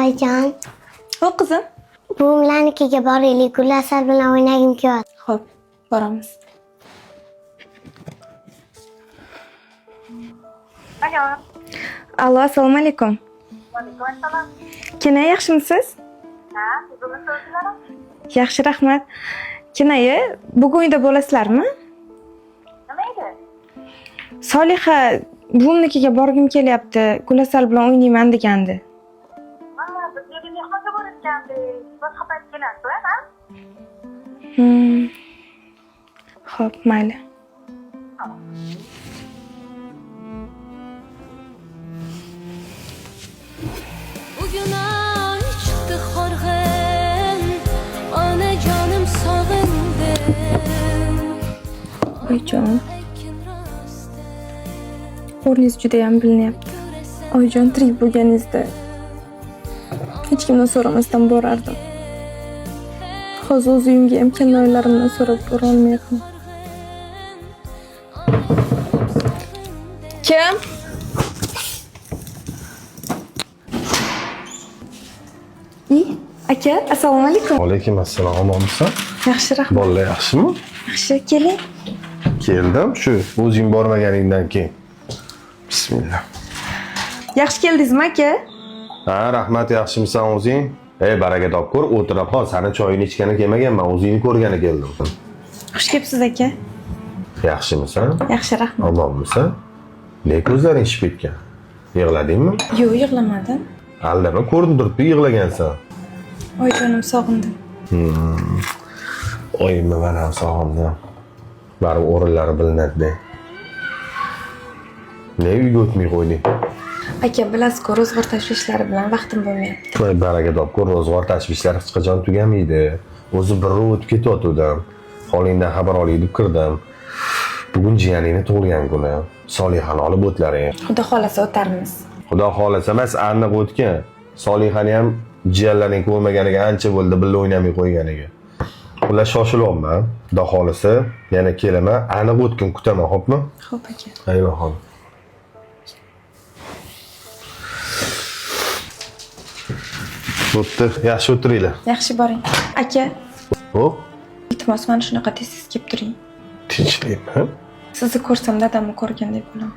Oyjon, Xo'p qizim. buvimlarnikiga boraylik, Gullasar bilan o'ynagim kelyapti. Xo'p, boramiz. Alo. Allo, assalomu alaykum. Alaykum assalom. Kina, yaxshimisiz? Ha, sizni so'zlarim. Yaxshi, rahmat. Kinayi, bugun uyda bo'lasizlarmi? Nima edi? Soliha buvimnikiga borgim kelyapti. Gullasar bilan o'ynayman degandi. Mana bizga mehmonga borayotgandik. Boshqa payt kelasiz, ha? Xo'p, mayli. Bugün ay çıktı horg'in, onajonim sog'indim. Oyjon, o'rningiz juda ham bilinyapti. Oyjon, tirik bo'lganingizda hech kimdan so'ramasdan borardim. Hozir o'z uyimga ham kennoylarimdan so'rab bora olmayapman. Kim? Aka, assalomu alaykum. Alaykum assalom, omonmisan? Yaxshi, rahmat. Bolalar yaxshimi? Yaxshi, keling. Keldim, shu o'zing bormaganingdan keyin. Bismillah. Yaxshi keldingizmi, aka? Ha, rahmat, yaxshimisan o'zing? Baraka topkur, o'tirib qol, sani choyini ichgani kelmaganman, o'zingni ko'rgani keldim. Xush kelibsiz, aka. Yaxshimisan? Yaxshi, rahmat. Omonmisan? Ne ko'zlaring ishib ketgan? Yig'ladingmi? Yo'q, yig'lamadim. Aldama, ko'rinib turibdi, yig'lagansan. Oyjonim, sog'indim. Oyimni men ham sog'indim. Baribir o'rinlari bilinadi. Ne uyga o'tmay qo'yding? Aka, bilasiz-ku, ro'zg'or tashvishlari bilan vaqtim bo'lmayapti. Voy baraka topkur, ro'zg'or tashvishlari hech qachon tugamaydi. O'zi bir o'tib ketayotgandim. Holingdan xabar olay deb kirdim. Bugun jiyaningni tug'ilgan kuni. Solihani olib o'tlaring. Xudo xolasa o'tarmiz. Xudo xolasa emas, aniq o'tgan. Solihani ham jiyanlaring ko'rmaganiga ancha bo'ldi, birga o'ynamay qo'yganiga. Ular shoshilyapman. Xudo xolasa yana kelaman, aniq o'tgan kutaman, xo'pmi? Xo'p, aka. Ayva xon. Bo'pti, yaxshi o'tiringlar. Yaxshi, boring. Aka, Xo'p, iltimos, mana shunaqa tez-tez kelib turing. tinchlikmi? Sizni ko'rsam dadamni ko'rgandek bo'laman.